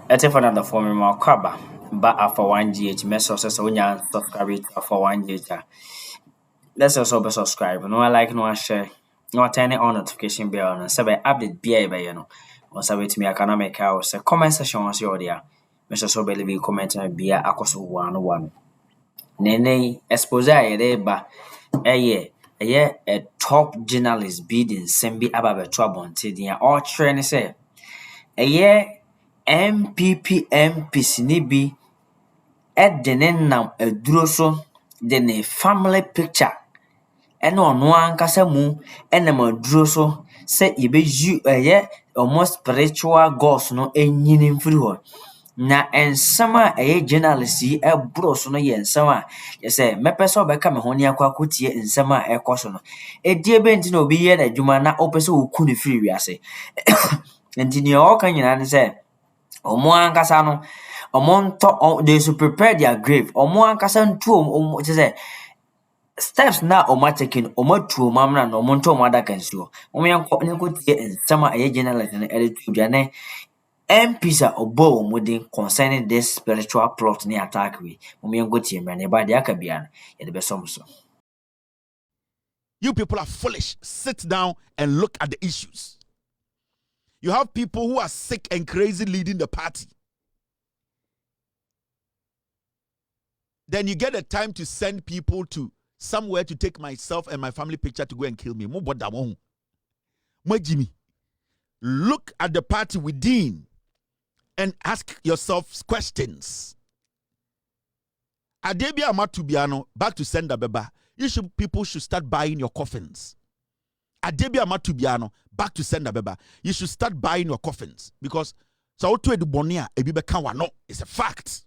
Let's say for another form in my crabba, but Alpha 1GH, message so when you subscribe to Alpha 1GH. Let's also be subscribe. No, I like, no, I share, no, turn on notification bell, and say update BI by you know. Once I wait me, I can make out. Comment section was your dear. Mr. So believe comment and be a cost 101. Nene, expose ba. A top journalist bidding Sembi Ababe trouble until the all training say. NPP MPs ni bi de ne nam aduro so de ne family picture ɛne ɔno ankasa mu ɛnam aduro so sɛ yɛbɛyi almost spiritual gods no ɛnyini mfiri hɔ. Na nsɛm a journalist yi ɛboro so no yɛ nsɛm a yɛsɛ mɛpɛ sɛ ɔbɛka me ho ne akɔ akɔtie nsɛm a ɛkɔ so no. Ɛdeɛ bɛnti na obi yɛ n'adwuma na ɔpɛ sɛ ɔku ne firi wiase. Nti nea ɔka nyinaa ne sɛ omo ankasa no they should prepare their grave. Omo ankasa ntu say steps na omo taking omo tu omo amna na omo nto omo adaka nsuo. Omo yanko ne ko tie nsama aye journalist na editu biane MPs a obo omo din concerning this spiritual plot ne attack we. Omo yanko tie mra ne ba de aka bia no ye de besom so. You people are foolish. Sit down and look at the issues. You have people who are sick and crazy leading the party. Then you get a time to send people to somewhere to take myself and my family picture to go and kill me. Look at the party within and ask yourself questions. Adebia Matubiano, back to Senda Beba. People should start buying your coffins. Adebia Matubiano, back to Senda Beba. You should start buying your coffins because so to edu bonia ebibe kanwa it's a fact.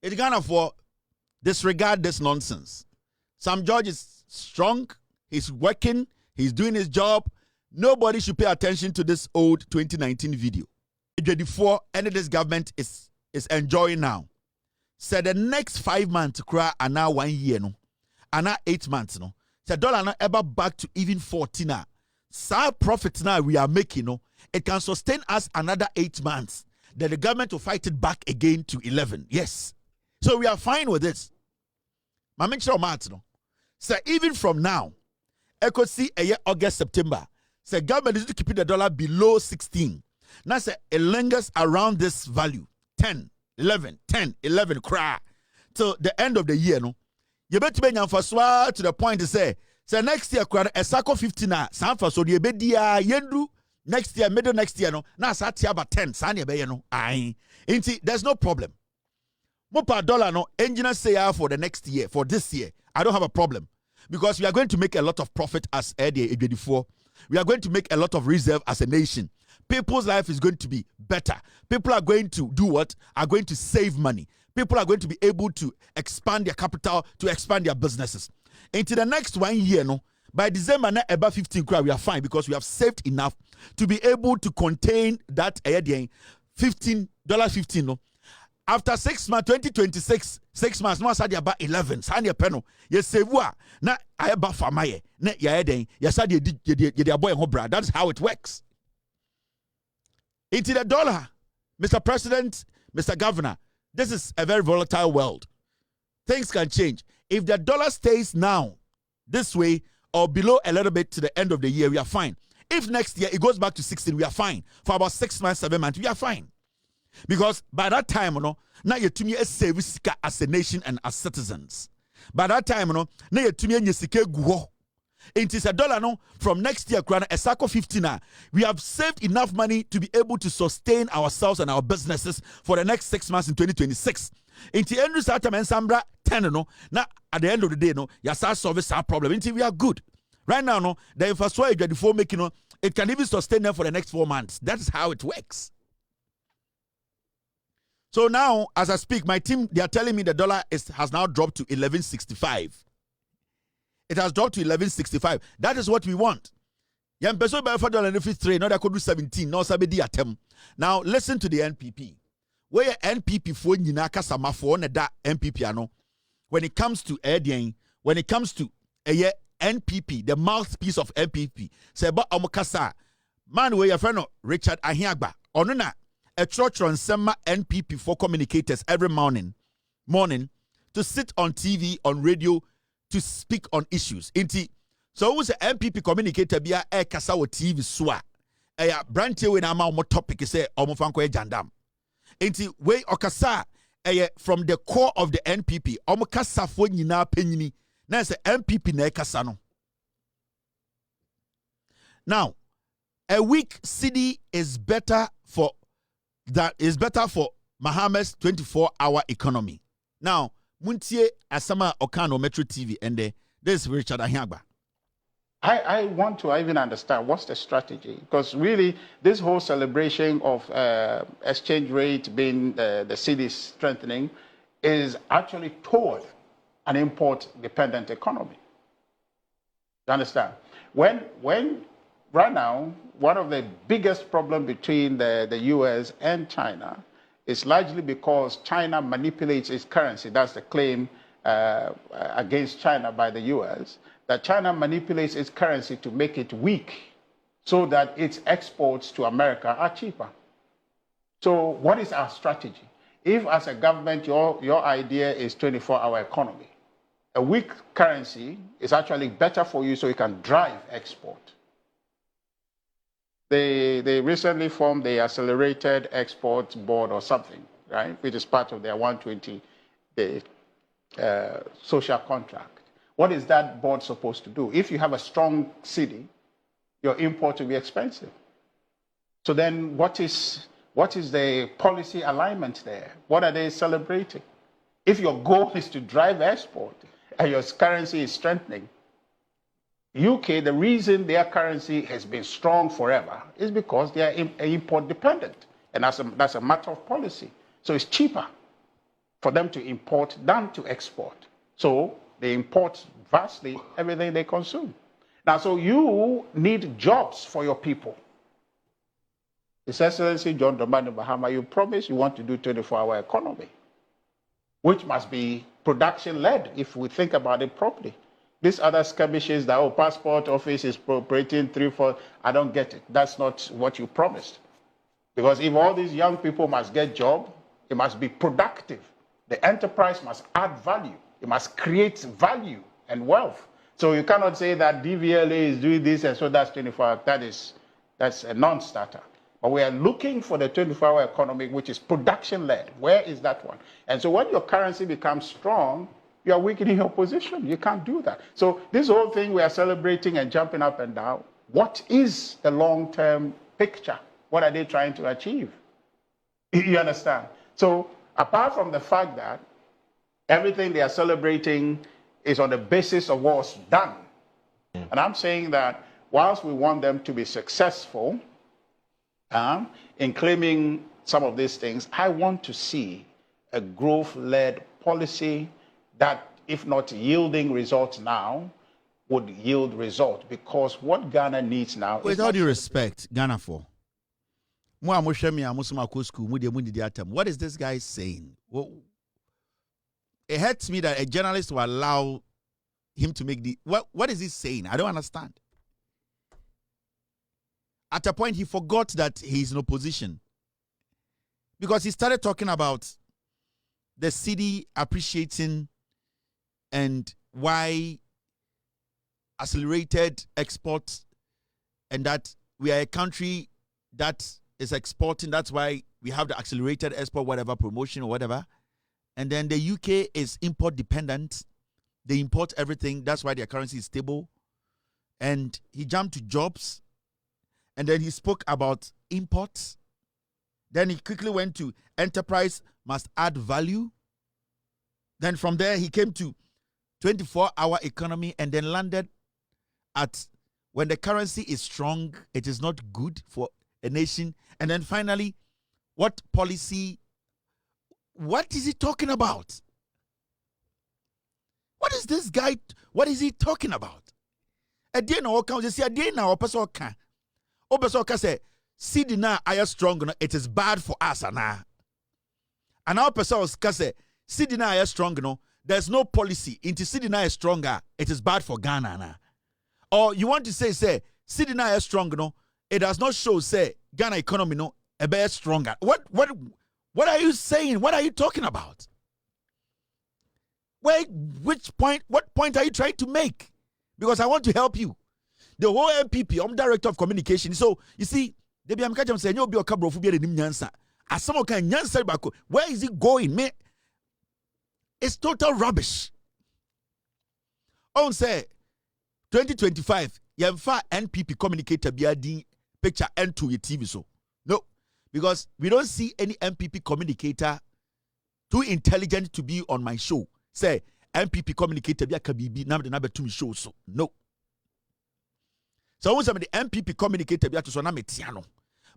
It's Ghana for disregard this nonsense. Sam George is strong, he's working, he's doing his job. Nobody should pay attention to this old 2019 video. 24 and this government is enjoying now. Said the next 5 months cry and now 1 year no. And now 8 months no. The dollar now ever back to even 14 now. So profits now we are making no. It can sustain us another 8 months. Then the government will fight it back again to 11. Yes. So we are fine with this. Ma make sure no. So even from now, I could see a year August, September. So government is to keep the dollar below 16. Now say it lingers around this value. 10, 11, 10, 11 cry. Till the end of the year, no. You better be nyamfaswa to the point to say next year a sako 15 na sanfa so ye be dia yendu next year middle next year no na sa tia ba 10 sa na be no ai inti there's no problem. Mopa dollar no engineer say for the next year for this year I don't have a problem because we are going to make a lot of profit as before. We are going to make a lot of reserve as a nation. People's life is going to be better. People are going to do what? Are going to save money. People are going to be able to expand their capital, to expand their businesses. Into the next 1 year, no, by December, about 15 crore, we are fine because we have saved enough to be able to contain that $15, no. After 6 months, 2026, 6 months, no, I said about 11. Sanya peno, yes, save na I about famaye, ne ya den, yes, I did boy and hobra. That's how it works. Into the dollar, Mr. President, Mr. Governor. This is a very volatile world. Things can change. If the dollar stays now this way or below a little bit to the end of the year, we are fine. If next year it goes back to 16, we are fine. For about 6 months, 7 months, we are fine. Because by that time, now you to me a service as a nation and as citizens. By that time, now you to me a sike guo. It is a dollar no from next year, a sako 15. We have saved enough money to be able to sustain ourselves and our businesses for the next 6 months in 2026. Inti Andrew Satam and Sambra 10 no. Now at the end of the day, no, yasa service our problem. Inti we are good. Right now, no, the infrastructure before making no, it can even sustain them for the next 4 months. That is how it works. So now, as I speak, my team they are telling me the dollar has now dropped to 11.65. It has dropped to 11.65. That is what we want. Yam peso by $4.53. Now that could do 17. Now sabedi atem. Now listen to the NPP. Where NPP for nyinaka sama for that NPP ano. When it comes to when it comes to NPP, the mouthpiece of NPP, say ba omokasa man we your friend Richard Ahiagba ono na a church on sema NPP for communicators every morning to sit on TV on radio to speak on issues. Inti so who's a NPP communicator bia e kasa wo TV so a branch we na ma topic say omo fanko e jandam. Inti we okasa from the core of the NPP omo kasafo nyina panyini na say NPP na e kasa no. Now, a weak city is better for Muhammad's 24-hour economy. Now, Muntie Asama Okano Metro TV and this is Richard Ahiagba. I want to even understand what's the strategy, because really this whole celebration of exchange rate being the city strengthening is actually toward an import-dependent economy. You understand? When right now, one of the biggest problems between the US and China is largely because China manipulates its currency. That's the claim against China by the US, that China manipulates its currency to make it weak so that its exports to America are cheaper. So what is our strategy? If as a government your idea is 24-hour economy, a weak currency is actually better for you so you can drive export. They recently formed the Accelerated Export Board or something, right, which is part of their 120 social contract. What is that board supposed to do? If you have a strong city, your import will be expensive. So then what is the policy alignment there? What are they celebrating? If your goal is to drive export and your currency is strengthening, UK, the reason their currency has been strong forever is because they are import dependent. And that's a matter of policy. So it's cheaper for them to import than to export. So they import vastly everything they consume. Now, so you need jobs for your people. His Excellency John Dramani Mahama, you promised you want to do 24-hour economy, which must be production-led if we think about it properly. These other skirmishes that, passport office is operating 3-4, I don't get it. That's not what you promised. Because if all these young people must get job, it must be productive. The enterprise must add value. It must create value and wealth. So you cannot say that DVLA is doing this and so that's 24 hours. That's a non-starter. But we are looking for the 24-hour economy, which is production-led. Where is that one? And so when your currency becomes strong, you are weakening your position. You can't do that. So this whole thing we are celebrating and jumping up and down, what is the long-term picture? What are they trying to achieve? You understand? So apart from the fact that everything they are celebrating is on the basis of what's done, and I'm saying that whilst we want them to be successful in claiming some of these things, I want to see a growth-led policy that, if not yielding results now, would yield results. Because what Ghana needs now is... With all due respect, Ghana for. What is this guy saying? Well, it hurts me that a journalist will allow him to make the... What is he saying? I don't understand. At a point, he forgot that he's in opposition. Because he started talking about the city appreciating and why accelerated exports, and that we are a country that is exporting. That's why we have the accelerated export, whatever, promotion or whatever. And then the UK is import dependent. They import everything. That's why their currency is stable. And he jumped to jobs. And then he spoke about imports. Then he quickly went to enterprise must add value. Then from there, he came to 24-hour economy and then landed at when the currency is strong, it is not good for a nation. And then finally, what policy, what is he talking about? What is this guy, what is he talking about? A day now, a day now, Obesoka say, Sidi na aya strong, it is bad for us, and our person say, Sidi na aya strong, there's no policy. Into Sidi na is stronger, it is bad for Ghana. Or you want to say, Sidi na aya strong, it does not show say Ghana economy no a bit stronger. What are you saying? What are you talking about? What point are you trying to make? Because I want to help you. The whole NPP, I'm director of communication. So you see, I'm saying you'll be a cabro for being nyansa. As someone can nyansa back, where is it going? Man, it's total rubbish. On say 2025, yemfa NPP communicator be a picture and to your TV so. No, because we don't see any NPP communicator too intelligent to be on my show. Say NPP communicator be a kabibi number 2 show so. No. So when some of the NPP communicator be a to so na metiano.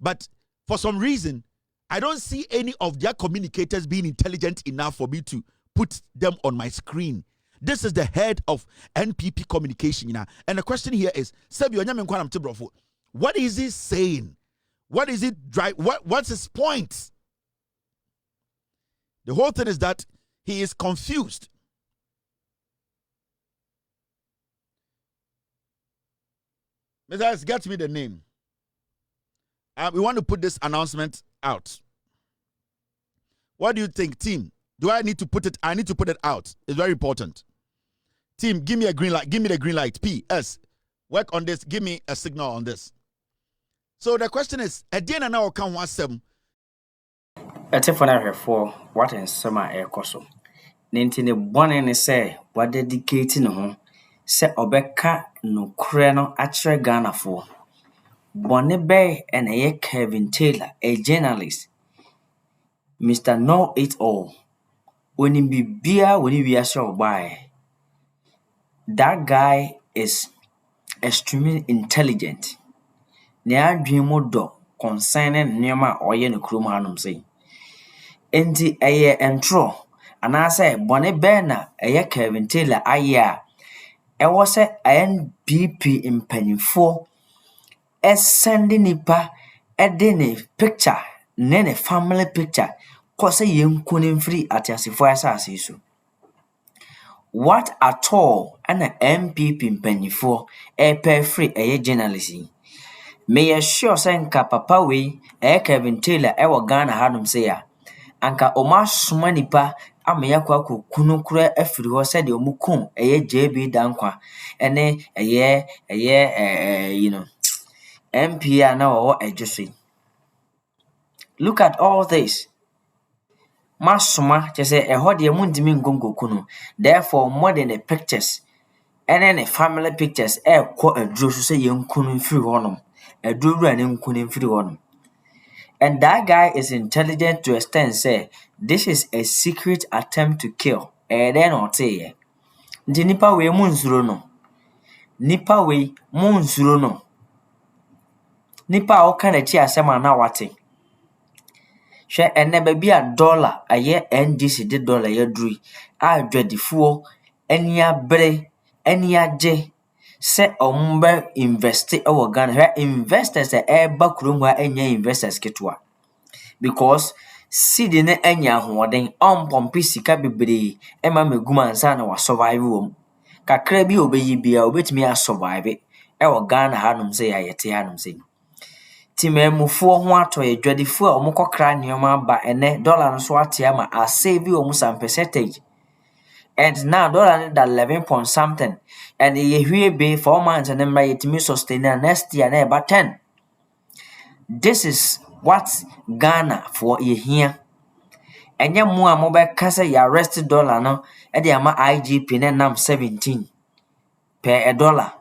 But for some reason, I don't see any of their communicators being intelligent enough for me to put them on my screen. This is the head of NPP communication, you know. And the question here is, what is he saying? What is it drive? What's his point? The whole thing is that he is confused. Mr. Get me the name. We want to put this announcement out. What do you think, team? Do I need to put it? I need to put it out. It's very important. Team, give me a green light. Give me the green light. PS, work on this. Give me a signal on this. So the question is, at the end of now, can 17? for what in summer air coso. Nintini one and say, what dedicating home, say Obeka no creno actual Ghana for. Bonnie Bay and a Kelvin Taylor, a journalist. Mr. Know It All. When he be beer, when he be a show by. That guy is extremely intelligent. Nya dreamo do concerning Nema oye no krum hanum say. Enti eye entro anase Bonnie Bay na eye Kelvin Taylor aye a was a NPP mpanyimfo sending nipa edene picture nene family picture kwase yenkunim free atiasifo asase so. What at all an MPP mpanyimfo pay free a journalist. May sure say nka papa we Kelvin Taylor Ghana hanum say ya anka oma soma nipa ameya kwa kunu kura afiri ho se de omukum JB dankwa ene you know MP na wo ejuse. Look at all this. Masoma say eho de mundimi ngongo kunu. Therefore more than the pictures and then the family pictures kwa aduro so say yenkunu mfiri honom. Aduro ane nkunu mfiri honom. And that guy is intelligent to extent say this is a secret attempt to kill. Then or say the nipa we munzuro no. Nipa we munzuro no. Nipa o kana chi asema na wate. She ene baby a dollar aye NGC de dollar ye drui. A dwedifuo eni abre eni aje se ombe invest e wo Ghana. Her investors ba kurom ha enya investors ketwa. Because sidi ne enya hoden ompompi sika bebre ema meguma ansa na wa survive wom. Kakra bi obeyi bia obetimi a survive e wo Ghana hanum se ya yete hanum se. Timemufo ho ato edwadifo a omukokra nioma ba ene dollar no so atia ma a save omu some percentage. And now dollar that 11 point something and ye hwie be 4 months and then it me sustain next year na about 10. This is what Ghana for ye here. Enya mu a mobeka say ya arrest dollar no e de ama IGP na nam 17 per a dollar.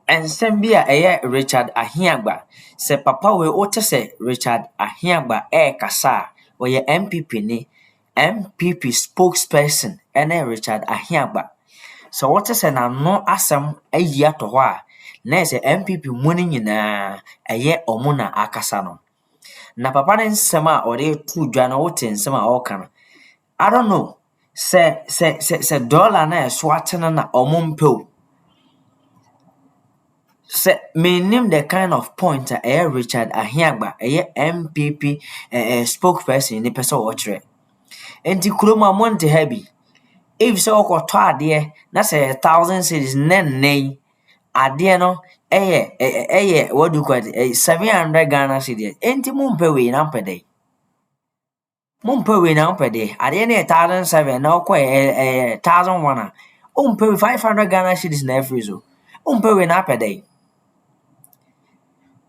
And Sambia Richard Ahiagba se papa we ote se Richard Ahiagba kasa or ye MPP ni MPP spokesperson ene Richard Ahiagba. So what is na no asem ayi to ho a na se MPP muni nyina omuna akasa no. Na papa ne nsem a ore tu dwa na wote nsem a oka no. I don't know. Se dollar na so atena na omumpeo. Se me name the kind of point Richard Ahiagba MPP spokesperson ni person watchre. Enti kuroma monte heavy. If so ko to ade na say 1,000 cedis nen ade no what do you call it? 700 Ghana cedis. Enti mumpe we na pede. Mumpe we na pede. At any 1,007 na kwa 1,001. Umpe we 500 Ghana cedis na frizo. Umpe we na pede.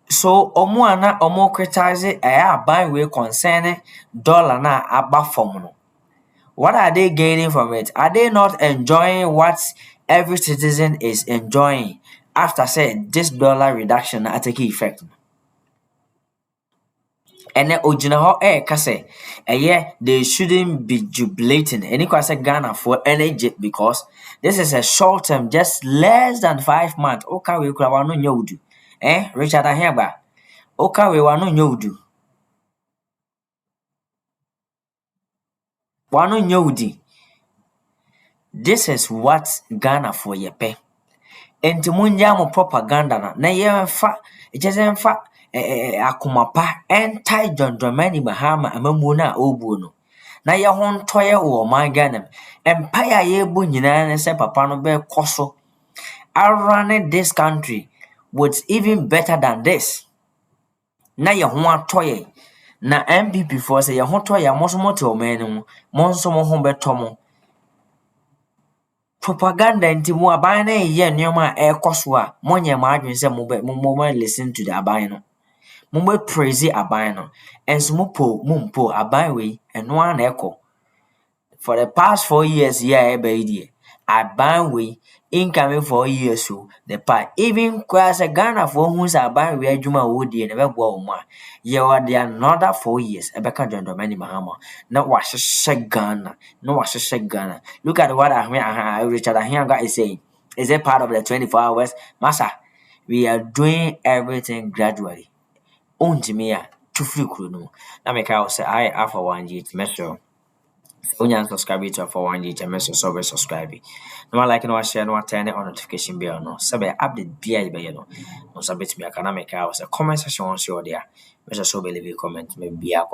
So omo ana omo criticize aban we concerning dollar na aba form no. What are they gaining from it? Are they not enjoying what every citizen is enjoying after say this dollar reduction na take effect? And then ojina ho say they shouldn't be jubilating. Any say Ghana for energy because this is a short term, just less than 5 months. Okay, we could have no nyodu. Richard Aheba. Okay, we wano nyodu. Wano nyodi. This is what Ghana for yepe. Enti munja mo propaganda na yemfa ejezemfa akomapa entai John Mahama amamu na obuo no. Na ye ho ntoye wo man Ghana. Empire ye bu nyina ne se papa no be koso. Running this country with even better than this. Na ye ho atoye. Na NPP for say ye ho toye mo so mo te o man no. Mo nso mo ho beto mo. Propaganda nti mu aban na ye nneoma ekoso a monye ma adwen se mo listen to the aban no mo praise aban no enso mo aban we eno an eko for the past 4 years here e aban we incoming 4 years so the part even kwase Ghana for hu say aban we adwuma wo die ne bebo o ma ye wa dey another 4 years e beka John Mahama na wa hye Ghana look at what Richard Ahanga is saying. Is it part of the 24 hours massa we are doing everything gradually ontimi a tufri kuro no na meka say I Alpha OneTV metro Onyan subscribe to Alpha OneTV metro so be subscribe no like no share no turn on notification bell no so be update bia be no no submit me aka na meka say comment section on there metro so be leave comment me bia